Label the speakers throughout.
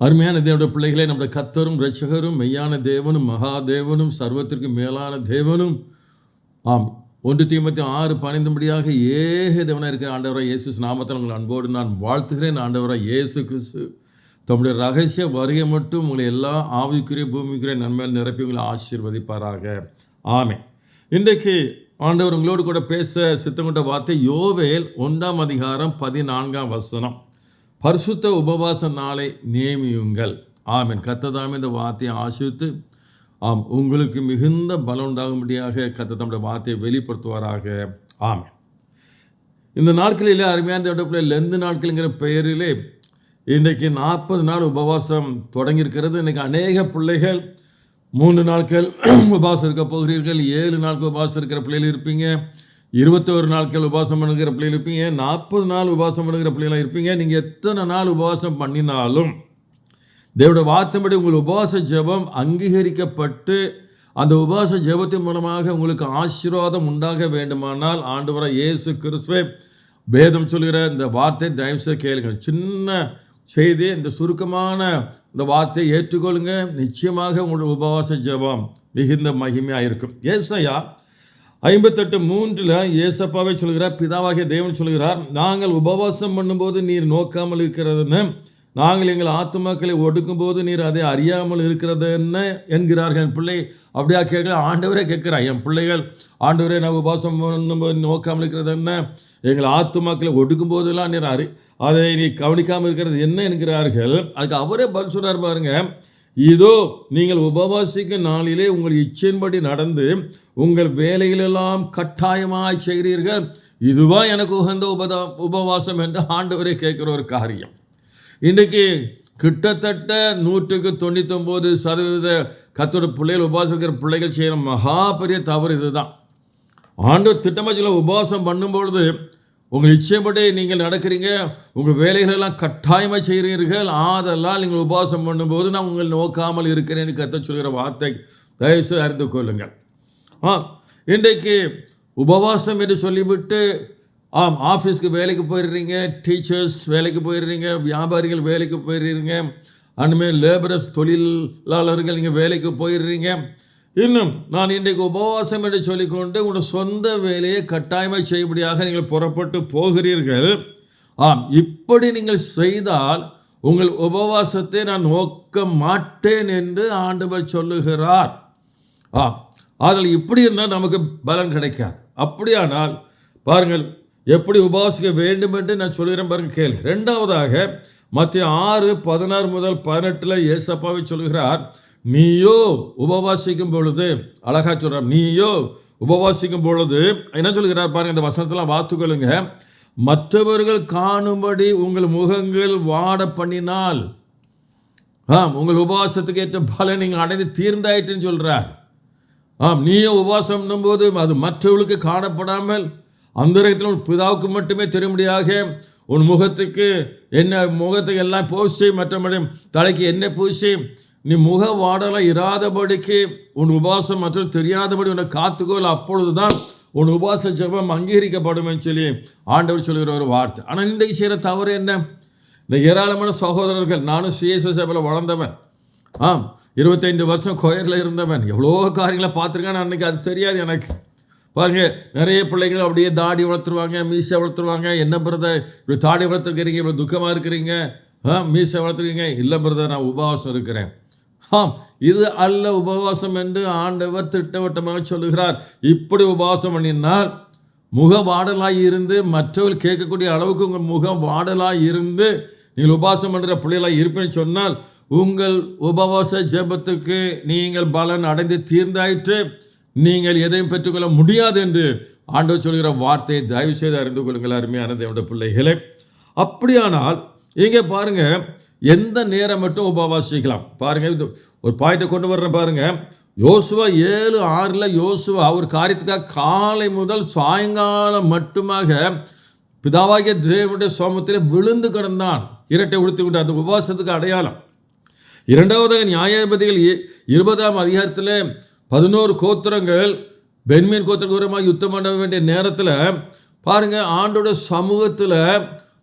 Speaker 1: அருமையான தேவனுடைய பிள்ளைகளே, நம்முடைய கர்த்தரும் இரட்சகரும் மெய்யான தேவனும் மகாதேவனும் சர்வத்திற்கு மேலான தேவனும் ஆம் 1 தீமோத்தேயு 6:12 ஏக தேவனாக இருக்கிற ஆண்டவராக இயேசு நாமத்தில் உங்கள் அன்போடு நான் வாழ்த்துகிறேன். ஆண்டவராக இயேசு கிறிஸ்து தம்முடைய ரகசிய வருகை மட்டும் உங்களை எல்லா ஆவிக்குரிய பூமிக்குரிய நன்மையில் நிரப்பி உங்களை ஆசீர்வதிப்பாராக. ஆமென். இன்றைக்கு ஆண்டவர் உங்களோடு கூட பேச சித்தம் கொண்ட வார்த்தை யோவேல் 1:14 பரிசுத்த உபவாச நாளை நியமியுங்கள். ஆமென். கர்த்தர் இந்த வார்த்தையை ஆசீர்வதித்து உங்களுக்கு மிகுந்த பலம் உண்டாகும்படியாக கர்த்தர் தம்முடைய வார்த்தையை வெளிப்படுத்துவாராக. ஆமென். இந்த நாட்களிலே அருமையான தேவனுடைய லெந்து நாட்கள்ங்கிற பெயரிலே இன்றைக்கு 40 நாள் உபவாசம் தொடங்கியிருக்கிறது. இன்றைக்கி அநேக பிள்ளைகள் 3 நாட்கள் உபவாசம் இருக்க போகிறீர்கள், 7 நாட்கள் உபவாசம் இருக்கிற பிள்ளைகள் இருப்பீங்க, 21 நாட்கள் உபவாசம் பண்ணுகிற பிள்ளைகள் இருப்பீங்க, 40 நாள் உபவாசம் பண்ணுகிற பிள்ளைகளாக இருப்பீங்க. நீங்கள் எத்தனை நாள் உபவாசம் பண்ணினாலும் தேவனுடைய வார்த்தைப்படி உங்கள் உபவாச ஜெபம் அங்கீகரிக்கப்பட்டு அந்த உபவாச ஜெபத்தின் மூலமாக உங்களுக்கு ஆசீர்வாதம் உண்டாக வேண்டுமானால் ஆண்டவராக இயேசு கிறிஸ்துவே வேதம் சொல்கிற இந்த வார்த்தை தயவுசெய்து கேளுங்கள். சின்ன செய்தி, இந்த சுருக்கமான இந்த வார்த்தையை ஏற்றுக்கொள்ளுங்க. நிச்சயமாக உங்களுடைய உபவாச ஜெபம் மிகுந்த மகிமையாக இருக்கும். ஏசாயா 58:3 ஏசப்பாவை சொல்கிறார், பிதாவாகிய தேவன் சொல்கிறார், நாங்கள் உபவாசம் பண்ணும்போது நீர் நோக்காமல் இருக்கிறதுன்னு, நாங்கள் எங்கள் ஆத்துமாக்களை ஒடுக்கும்போது நீர் அதை அறியாமல் இருக்கிறது என்ன என்கிறார்கள். என் பிள்ளை அப்படியா கேட்கல, ஆண்டவரே கேட்குறார். என் பிள்ளைகள் ஆண்டவரே நான் உபவாசம் பண்ணும்போது நோக்காமல் இருக்கிறது என்ன, எங்கள் ஆத்துமாக்களை ஒடுக்கும் போதெல்லாம் நீர் அதை நீ கவனிக்காமல் இருக்கிறது என்ன என்கிறார்கள். அதுக்கு அவரே பதில் சொல்கிறார் பாருங்க, இதோ நீங்கள் உபவாசிக்கும் நாளிலே உங்கள் இச்சையின்படி நடந்து உங்கள் வேலைகளெல்லாம் கட்டாயமாய் செய்கிறீர்கள், இதுவா எனக்கு உகந்த உபவாசம் என்று ஆண்டவரே கேட்குற ஒரு காரியம். இன்றைக்கு கிட்டத்தட்ட 99% கர்த்தருடைய பிள்ளைகள் உபவாசிக்கிற பிள்ளைகள் செய்கிற மகா பெரிய தவறு இதுதான். ஆண்டவர் திட்டமாக உபவாசம் பண்ணும்பொழுது உங்கள் இச்சைப்படி நீங்கள் நடக்கிறீங்க, உங்கள் வேலைகளெல்லாம் கட்டாயமாக செய்கிறீர்கள், ஆதலால் நீங்கள் உபவாசம் பண்ணும்போது நான் உங்களை நோக்காமல் இருக்கிறேன்னு கர்த்தர் சொல்கிற வார்த்தை தயவுசெய்து அறிந்து கொள்ளுங்கள். இன்றைக்கு உபவாசம் என்று சொல்லிவிட்டு ஆஃபீஸ்க்கு வேலைக்கு போயிடுறீங்க, டீச்சர்ஸ் வேலைக்கு போயிடுறீங்க, வியாபாரிகள் வேலைக்கு போயிடுறீங்க, அந்தமாதிரி லேபரர்ஸ் தொழிலாளர்கள் நீங்கள் வேலைக்கு போயிடுறீங்க. இன்னும் நான் இன்றைக்கு உபவாசம் என்று சொல்லிக்கொண்டு உங்களோட சொந்த வேலையை கட்டாயமாக செய்யும்படியாக நீங்கள் புறப்பட்டு போகிறீர்கள். இப்படி நீங்கள் செய்தால் உங்கள் உபவாசத்தை நான் நோக்க மாட்டேன் என்று ஆண்டவர் சொல்லுகிறார். அதில் இப்படி இருந்தால் நமக்கு பலன் கிடைக்காது. அப்படியானால் பாருங்கள் எப்படி உபவாசிக்க வேண்டும் என்று நான் சொல்கிறேன் பாருங்க, கேள்வி. 2வதாக மத்தேயு 6:16-18 ஏசப்பாவை சொல்கிறார், நீயோ உபவாசிக்கும் பொழுது, அழகா சொல்கிறார், நீயோ உபவாசிக்கும் பொழுது என்ன சொல்கிறார் பாருங்க, இந்த வசனத்தெல்லாம் வாத்துக்கொள்ளுங்க, மற்றவர்கள் காணும்படி உங்கள் முகங்கள் வாட பண்ணினால் உங்கள் உபவாசத்துக்கு ஏற்ற பலன் நீங்கள் அடைந்து தீர்ந்தாயிட்டுன்னு சொல்கிறார். நீயோ உபவாசம் போது அது மற்றவர்களுக்கு காணப்படாமல் அந்த இடத்துல பிதாவுக்கு மட்டுமே தெரியும்படியாக உன் முகத்துக்கு எல்லாம் பூசி, மற்றபடி தலைக்கு எண்ணெய் பூசி நீ முக வாடலாம் இராதபடிக்கு உன் உபவாசம் மற்ற தெரியாதபடி உன்னை காத்துக்கோள், அப்பொழுது தான் உன் உபவாச ஜெபம் அங்கீகரிக்கப்படும் சொல்லி ஆண்டவர் சொல்கிற ஒரு வார்த்தை. ஆனால் இன்றைக்கு செய்கிற தவறு என்ன? இந்த ஏராளமான சகோதரர்கள், நானும் சிஎஸ்ஐ சபையில் வளர்ந்தவன், 25 வருஷம் கோயிலில் இருந்தவன், எவ்வளோ காரியங்களை பார்த்துருக்கேன். அன்றைக்கி அது தெரியாது எனக்கு. பாருங்கள், நிறைய பிள்ளைகள் அப்படியே தாடி வளர்த்துருவாங்க, மீசை வளர்த்துருவாங்க. என்ன பிரதர் இப்படி தாடி வளர்த்துருக்கிறீங்க, இப்படி துக்கமாக இருக்கிறீங்க, மீசை வளர்த்துருக்கீங்க? இல்லை பிரதர், நான் உபவாசம் இருக்கிறேன். இது அல்ல உபவாசம் என்று ஆண்டவர் திட்டவட்டமாக சொல்லுகிறார். இப்படி உபவாசம் பண்ணினால் முக வாடலாக இருந்து மற்றவர்கள் கேட்கக்கூடிய அளவுக்கு உங்கள் முகம் வாடலாக இருந்து நீங்கள் உபவாசம் பண்ணுற பிள்ளைகளாக இருப்பேன்னு சொன்னால் உங்கள் உபவாச ஜெபத்துக்கு நீங்கள் பலன் அடைந்து தீர்ந்தாயிற்று, நீங்கள் எதையும் பெற்றுக்கொள்ள முடியாது என்று ஆண்டவர் சொல்கிற வார்த்தையை தயவு செய்து அறிந்து கொள்ளுங்கள் அருமையான தேவனுடைய பிள்ளைகளே. அப்படியானால் இங்கே பாருங்கள், எந்த நேரம் மட்டும் உபவாசிக்கலாம் பாருங்கள். ஒரு பாயிண்ட்டை கொண்டு வர்றேன் பாருங்கள். யோசுவா 7:6 யோசுவா ஒரு காரியத்துக்காக காலை முதல் சாயங்காலம் மட்டுமாக பிதாவாகிய தேவனுடைய சமூகத்தில் விழுந்து கிடந்தான், இரட்டை உடுத்தி கொண்டு. அந்த உபவாசத்துக்கு அடையாளம். 2வது நியாயாதிபதிகள் 20 11 கோத்திரங்கள் பென்யமீன் கோத்திரமாக யுத்தம் பண்ண வேண்டிய நேரத்தில் பாருங்கள், ஆண்டோட சமூகத்தில்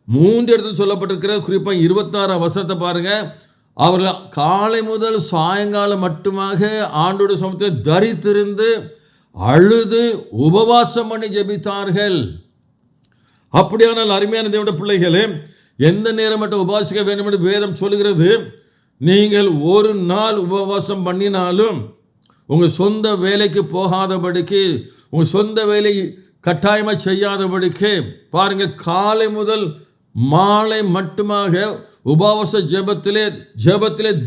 Speaker 1: 3 இடத்துல சொல்லப்பட்டிருக்கிற குறிப்பாக 26 வசனத்தை பாருங்கள். அவர்கள் காலை முதல் சாயங்காலம் மட்டுமாக ஆண்டோட சமூகத்தை தரித்திருந்து அழுது உபவாசம் பண்ணி ஜெபித்தார்கள். அப்படியானால் அருமையான தேவனுடைய பிள்ளைகளே, எந்த நேரம் மட்டும் உபவாசிக்க வேண்டும் என்று வேதம் சொல்கிறது. நீங்கள் ஒரு நாள் உபவாசம் பண்ணினாலும் உங்கள் சொந்த வேலைக்கு போகாதபடிக்கு, உங்கள் சொந்த வேலை கட்டாயமாக செய்யாதபடிக்கு, பாருங்கள், காலை முதல் மாலை மட்டுமாக உபவாச ஜெபத்திலே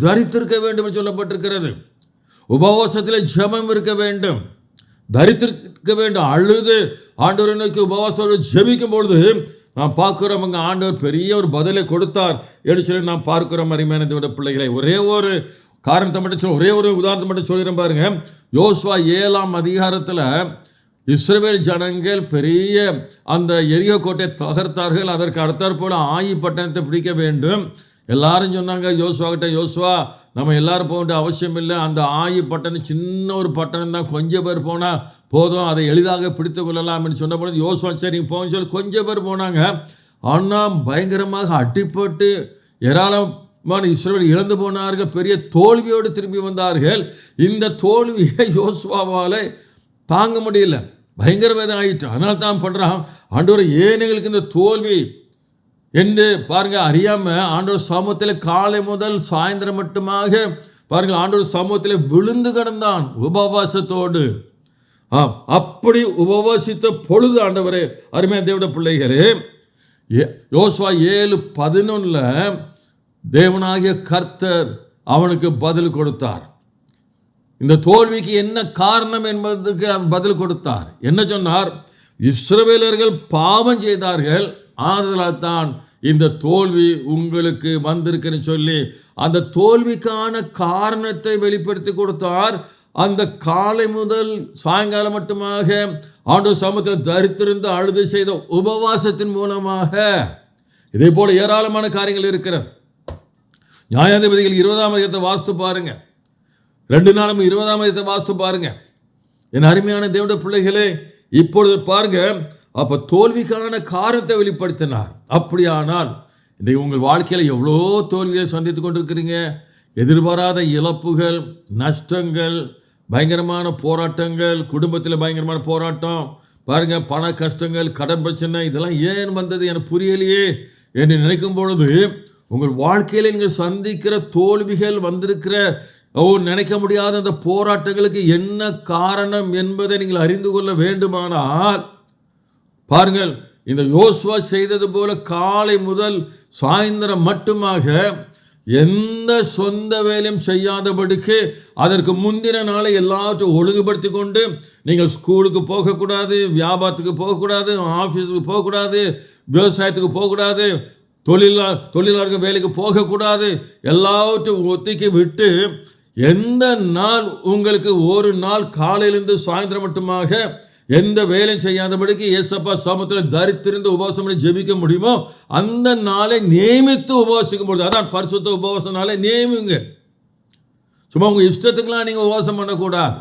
Speaker 1: தரித்திருக்க வேண்டும் என்று சொல்லப்பட்டிருக்கிறது. உபவாசத்திலே ஜெபம் இருக்க வேண்டும், தரித்திருக்க வேண்டும். அழுது ஆண்டவரை நோக்கி உபவாசம் ஜெபிக்கும் பொழுது நாம் பார்க்கிறோம், அங்கே ஆண்டவர் பெரிய ஒரு பதிலை கொடுத்தார் என்று சொல்லி நாம் பார்க்கிறோம். அருமையான தேவனுடைய பிள்ளைகளை, ஒரே ஒரு காரணத்தை மட்டும் ஒரே ஒரு உதாரணத்தை மட்டும் சொல்கிறேன் பாருங்க. யோசுவா 7ஆம் அதிகாரத்தில் இஸ்ரவேல் ஜனங்கள் பெரிய அந்த எரிகோ கோட்டையை தகர்த்தார்கள். அதற்கு அடுத்தாற் போல ஆயி பட்டணத்தை பிடிக்க வேண்டும். எல்லாரும் சொன்னாங்க யோசுவா கிட்ட, யோசுவா நம்ம எல்லாரும் போக வேண்டிய அவசியம் இல்லை, அந்த ஆயி பட்டணம் சின்ன ஒரு பட்டணம் தான், கொஞ்சம் பேர் போனால் போதும், அதை எளிதாக பிடித்து கொள்ளலாம்னு சொன்ன பொழுது யோசுவா சரி போகன்னு சொல்லி கொஞ்சம் பேர் போனாங்க. ஆனால் பயங்கரமாக அடிப்பட்டு ஏராளமான இஸ்ரவேல் இழந்து போனார்கள், பெரிய தோல்வியோடு திரும்பி வந்தார்கள். இந்த தோல்வியை யோசுவாவால் தாங்க முடியல, பயங்கர வேதனை ஆயிற்று. அதனால தான் பண்ணுறான், ஆண்டவர் ஏன் எங்களுக்கு இந்த தோல்வி என்று பாருங்க அறியாமல் ஆண்டவர் சமூகத்தில் காலை முதல் சாயந்தரம் மட்டுமாக பாருங்கள் ஆண்டவர் சமூகத்தில் விழுந்து கிடந்தான் உபவாசத்தோடு. அப்படி உபவாசித்த பொழுது ஆண்டவரே, அருமையான தேவனுடைய பிள்ளைகளே, யோசுவா 7:11 தேவனாகிய கர்த்தர் அவனுக்கு பதில் கொடுத்தார். இந்த தோல்விக்கு என்ன காரணம் என்பதற்கு பதில் கொடுத்தார். என்ன சொன்னார்? இஸ்ரவேலர்கள் பாவம் செய்தார்கள், ஆதலால் தான் இந்த தோல்வி உங்களுக்கு வந்திருக்குன்னு சொல்லி அந்த தோல்விக்கான காரணத்தை வெளிப்படுத்தி கொடுத்தார். அந்த காலை முதல் சாயங்காலம் மட்டுமாக ஆண்டவர் சமூகத்தில் தரித்திருந்து அழுது செய்த உபவாசத்தின் மூலமாக. இதே போல ஏராளமான காரியங்கள் இருக்கிறது. நியாயாதிபதிகள் 20ஆம் அதிகாரத்தை வாசித்து பாருங்க, 2 நாளும் 20ஆம் அதிகாரத்தை வாசித்து பாருங்க. என் அருமையான தேவனுடைய பிள்ளைகளே, இப்பொழுது பாருங்க, அப்போ தோல்விக்கான காரணத்தை வெளிப்படுத்தினார். அப்படியானால் இன்றைக்கு உங்கள் வாழ்க்கையில் எவ்வளோ தோல்வியை சந்தித்து கொண்டிருக்கிறீங்க. எதிர்பாராத இழப்புகள், நஷ்டங்கள், பயங்கரமான போராட்டங்கள், குடும்பத்தில் பயங்கரமான போராட்டம், பாருங்கள், பண கஷ்டங்கள், கடன் பிரச்சனை, இதெல்லாம் ஏன் வந்தது எனக்கு புரியலையே என்று நினைக்கும் பொழுது உங்கள் வாழ்க்கையில் நீங்கள் சந்திக்கிற தோல்விகள் வந்திருக்கிற நினைக்க முடியாத அந்த போராட்டங்களுக்கு என்ன காரணம் என்பதை நீங்கள் அறிந்து கொள்ள வேண்டுமானால் பாருங்கள், இந்த யோசுவா செய்தது போல காலை முதல் சாயந்தரம் மட்டுமாக எந்த சொந்த வேலையும் செய்யாதபடிக்கு அதற்கு முந்தின நாளை எல்லாத்தையும் ஒழுங்குபடுத்தி கொண்டு, நீங்கள் ஸ்கூலுக்கு போகக்கூடாது, வியாபாரத்துக்கு போகக்கூடாது, ஆஃபீஸுக்கு போகக்கூடாது, விவசாயத்துக்கு போகக்கூடாது, தொழிலாளர்கள் வேலைக்கு போகக்கூடாது, எல்லாவற்றையும் ஒத்திக்கி விட்டு எந்த நாள் உங்களுக்கு ஒரு நாள் காலையிலிருந்து சாயந்தரம் மட்டுமாக எந்த வேலையும் செய்யாதபடிக்கு ஏசப்பா சமூகத்தில் தரித்திருந்து உபவாசம் பண்ணி ஜெபிக்க முடியுமோ அந்த நாளை நியமித்து உபவாசிக்கும் பொழுது, அதான் பரிசுத்த உபவாச நாளை நியமிங்க. சும்மா உங்கள் இஷ்டத்துக்கெல்லாம் நீங்கள் உபவாசம் பண்ணக்கூடாது.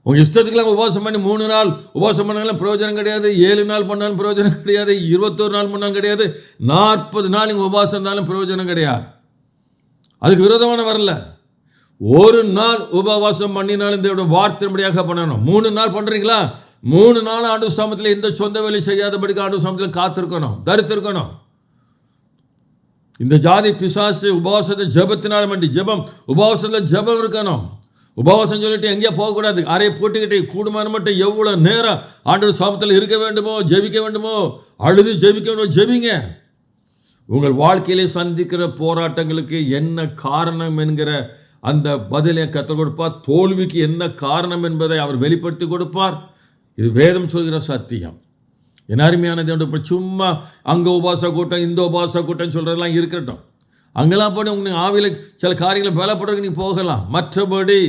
Speaker 1: உங்கள் இஷ்டத்துக்கெல்லாம் உபவாசம் பண்ணி 3 நாள் உபவாசம் பண்ணாலும் பிரயோஜனம் கிடையாது, 7 நாள் பண்ணாலும் பிரயோஜனம் கிடையாது, 21 நாள் பண்ணாலும் கிடையாது, 40 நாள் நீங்கள் உபவாசம் இருந்தாலும் பிரயோஜனம் கிடையாது. அதுக்கு விரோதமான வரல. ஒரு நாள் உபவாசம் பண்ணினாலும் இந்த வார்த்தைப்படியாக பண்ணணும். 3 நாள் பண்ணுறீங்களா, 3 நாள் ஆண்டு சமூகத்தில் எந்த சொந்த வேலை செய்யாதபடிக்கு ஆண்டு சமூகத்தில் காத்திருக்கணும், தரித்திருக்கணும். இந்த ஜாதி பிசாசு உபவாசத்தை ஜெபத்தினாலும் வேண்டி ஜெபம், உபவாசத்தில் ஜெபம் இருக்கணும். உபவாசம் சொல்லிட்டு எங்கேயா போகக்கூடாது, அறையை போட்டுக்கிட்டே கூடுமான மட்டும் எவ்வளோ நேரம் ஆண்டு சமூகத்தில் இருக்க வேண்டுமோ, ஜெபிக்க வேண்டுமோ, அழுது ஜெபிக்க வேண்டுமோ ஜெபிங்க. உங்கள் வாழ்க்கையிலே சந்திக்கிற போராட்டங்களுக்கு என்ன காரணம் என்கிற அந்த பதிலை கற்றுக் கொடுப்பார். தோல்விக்கு என்ன காரணம் என்பதை அவர் வெளிப்படுத்தி கொடுப்பார். இது வேதம் சொல்கிற சத்தியம். என் அருமையான தேவனுடைய, சும்மா அங்கே உபாச கூட்டம், இந்த உபாச கூட்டம் சொல்கிறதெல்லாம் இருக்கட்டும். அங்கெல்லாம் போய் உங்களுக்கு ஆவியில் சில காரியங்களை பலப்படுறதுக்கு நீங்கள் போகலாம். மற்றபடி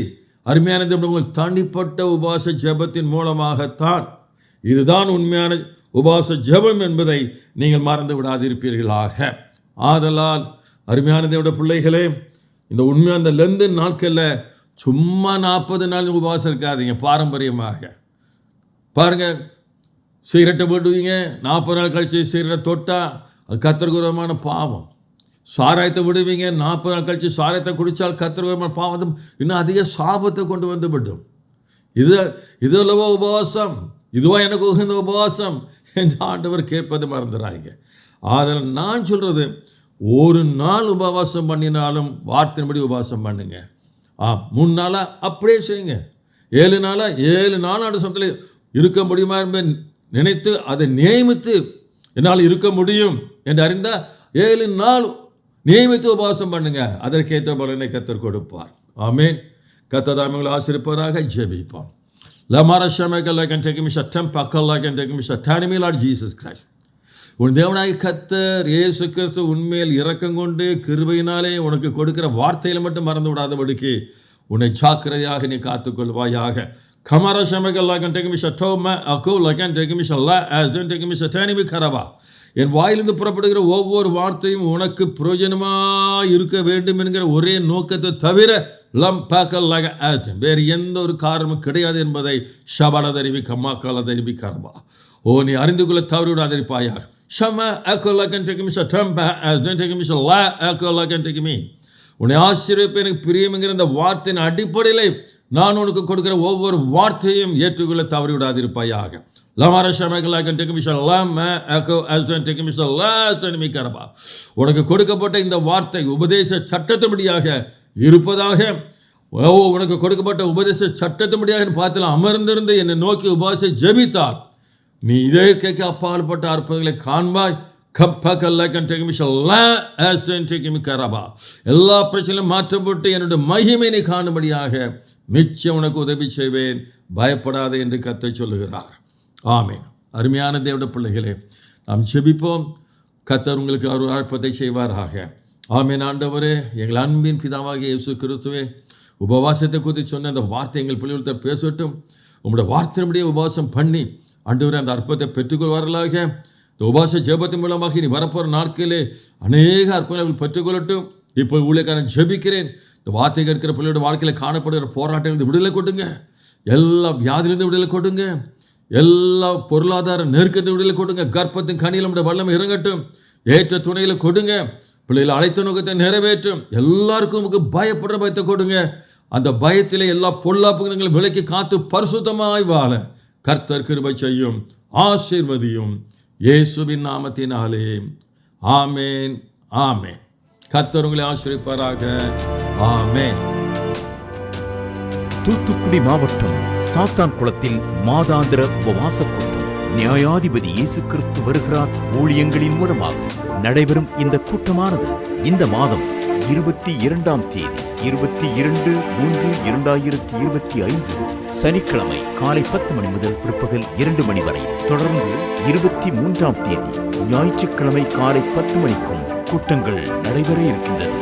Speaker 1: அருமையான தேவனுடைய உங்கள் தனிப்பட்ட உபாச ஜெபத்தின் மூலமாகத்தான் இதுதான் உண்மையான உபாச ஜெபம் என்பதை நீங்கள் மறந்து விடாதிருப்பீர்களாக. ஆதலால் அருமையான தேவனுடைய பிள்ளைகளே, இந்த உண்மை அந்த லெந்து நாட்களில் சும்மா 40 நாள் உபவாசம் இருக்காதீங்க. பாரம்பரியமாக பாருங்கள், சிகரெட்டை போட்டுவீங்க, 40 நாள் கழிச்சு சிகரெட்டை தொட்டால் அது கர்த்தருக்கு விரோதமான பாவம். சாராயத்தை விடுவீங்க, 40 நாள் கழித்து சாராயத்தை குடித்தால் கர்த்தர் பாவம் இன்னும் அதிக சாபத்தை கொண்டு வந்து விடும். இது அல்லவோ உபவாசம், இதுவா எனக்கு உகந்த உபவாசம் என்று ஆண்டவர் கேட்பது மறந்துடாங்க. அதில் நான் சொல்கிறது, ஒரு நாள் உபவாசம் பண்ணினாலும் வார்த்தையின்படி உபவாசம் பண்ணுங்க. 3 நாளாக அப்படியே செய்யுங்க. 7 நாள் ஆண்டு சமத்தில் இருக்க முடியுமா என்பதை நினைத்து அதை நியமித்து என்னால் இருக்க முடியும் என்று அறிந்தால் 7 நாள் நியமித்து உபவாசம் பண்ணுங்க. அதற்கேற்ற பலனை கர்த்தர் கொடுப்பார். ஆமென். கர்த்தர் தாமே உங்களை ஆசீர்வதிப்பாராக. ஜெபிப்போம். உன் தேவனாய் கர்த்தர் இயேசு கிறிஸ்து உன்மேல் இரக்கம் கொண்டு கிருபையினாலே உனக்கு கொடுக்கிற வார்த்தையில் மட்டும் மறந்து விடாதபடிக்கு உன்னை ஜாக்கிரதையாக நீ காத்துக்கொள்வாயாக. என் வாயிலிருந்து புறப்படுகிற ஒவ்வொரு வார்த்தையும் உனக்கு பிரயோஜனமாக இருக்க வேண்டும் என்கிற ஒரே நோக்கத்தை தவிர வேறு எந்த ஒரு காரணமும் கிடையாது என்பதை ஷபாலதரிவி கம்மாக்காலதரிவி கரபா நீ அறிந்து கொள்ள தவறிவிடாதிருப்பாயாக. உன்னை ஆசீர்வதிப்பு எனக்கு பிரியம்ங்கிற இந்த வார்த்தையின் அடிப்படையில் நான் உனக்கு கொடுக்கிற ஒவ்வொரு வார்த்தையும் ஏற்றுக்கொள்ள தவறிவிடாதிருப்பாயாக. உனக்கு கொடுக்கப்பட்ட இந்த வார்த்தை உபதேச சட்டத்தின்படியாக இருப்பதாக. உனக்கு கொடுக்கப்பட்ட உபதேச சட்டத்தின்படியாக பார்த்துல அமர்ந்திருந்து என்னை நோக்கி உபவாச ஜெபித்தார். நீ இதற்கு அப்பாற்பட்ட அற்புதங்களை காண்பாய். எல்லா பிரச்சனையும் மாற்றப்பட்டு என்னுடைய மகிமை நீ காணும்படியாக நிச்சயம் உனக்கு உதவி செய்வேன், பயப்படாதே என்று கர்த்தர் சொல்லுகிறார். ஆமென். அருமையான தேவனுடைய பிள்ளைகளே, நாம் ஜெபிப்போம். கர்த்தர் உங்களுக்கு ஒரு அற்புதத்தை செய்வாராக. ஆமென். ஆண்டவரே, எங்கள் அன்பின் பிதாவாகிய இயேசு கிறிஸ்துவே, உபவாசத்தை குறித்து சொன்ன அந்த வார்த்தை எங்கள் பிள்ளைகள்கிட்ட பேசட்டும். உங்களுடைய வார்த்தையினுடைய உபவாசம் பண்ணி ஆண்டவரே அந்த அற்புதத்தை பெற்றுக்கொள்வார்களாக. இந்த உபவாச ஜெபத்தின் மூலமாக இனி வரப்போகிற நாட்களிலே அநேக அற்புதங்கள் பெற்றுக்கொள்ளட்டும். இப்போ ஊழியக்காரன் ஜெபிக்கிறேன். இந்த வார்த்தை கேட்கிற பிள்ளையோட வாழ்க்கையில் காணப்படுகிற போராட்டங்களுக்கு விடுதலை கொடுங்க. எல்லா வியாதியிலிருந்து விடுதலை கொடுங்க. எல்லா பொருளாதார நெருக்கத்தை விடுதலை கொடுங்க. கர்ப்பத்தின் கனியில் நம்முடைய வல்லமை இறங்கட்டும். ஏற்ற துணையில் கொடுங்க. பிள்ளைகளை அழைத்த நோக்கத்தை நிறைவேற்றும். எல்லாருக்கும் உங்களுக்கு பயப்படுற பயத்தை கொடுங்க. அந்த பயத்திலே எல்லா பொல்லாப்புகளை விலக்கி காத்து பரிசுத்தமாய் வாழ கர்த்தர் கிருபை செய்யும். ஆசீர்வதியும் இயேசுவின் நாமத்தினாலே. ஆமேன். ஆமேன். கர்த்தர் உங்களை ஆசீர்வதிப்பாராக. ஆமேன்.
Speaker 2: தூத்துக்குடி மாவட்டம் சாத்தான் குளத்தில் மாதாந்திர உபவாச கூட்டம் நியாயாதிபதி இயேசு கிறிஸ்து வருகிறார் ஊழியங்களின் மூலமாக நடைபெறும் இந்த கூட்டமானது இந்த மாதம் 22ஆம் தேதி 22/3/2025 சனிக்கிழமை காலை 10 மணி முதல் பிற்பகல் 2 மணி வரை, தொடர்ந்து 23ஆம் தேதி ஞாயிற்றுக்கிழமை காலை 10 மணிக்கும் கூட்டங்கள் நடைபெற இருக்கின்றது.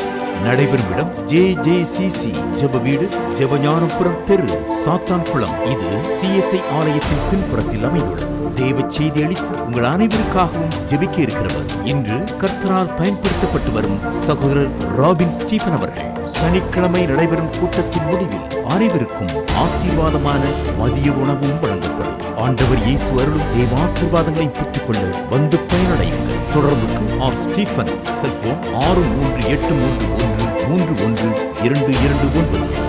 Speaker 2: நடைபெறும் இடம் JJCC ஜெப வீடு, ஜெபஞானபுரம் தெரு, சாத்தான் குளம். இது CSI ஆலயத்தின் பின்புறத்தில் அமைந்துள்ளது. தேவ செய்தி அளித்து உங்கள் அனைவருக்காகவும் ஜெபிக்க இருக்கிறவர் இன்று கர்த்தரால் பயன்படுத்தப்பட்டு வரும் சகோதரர் ராபின் ஸ்டீபன் அவர்கள். சனிக்கிழமை நடைபெறும் கூட்டத்தின் முடிவில் அனைவருக்கும் ஆசீர்வாதமான மதிய உணவும் வழங்கப்படும். ஆண்டவர் இயேசு அருளும் தேவாசீர்வாதங்களை பெற்றுக்கொள்ள வந்து பயனடையுங்கள். தொடர்புக்கு ஸ்டீபன், செல்போன் 6383131229.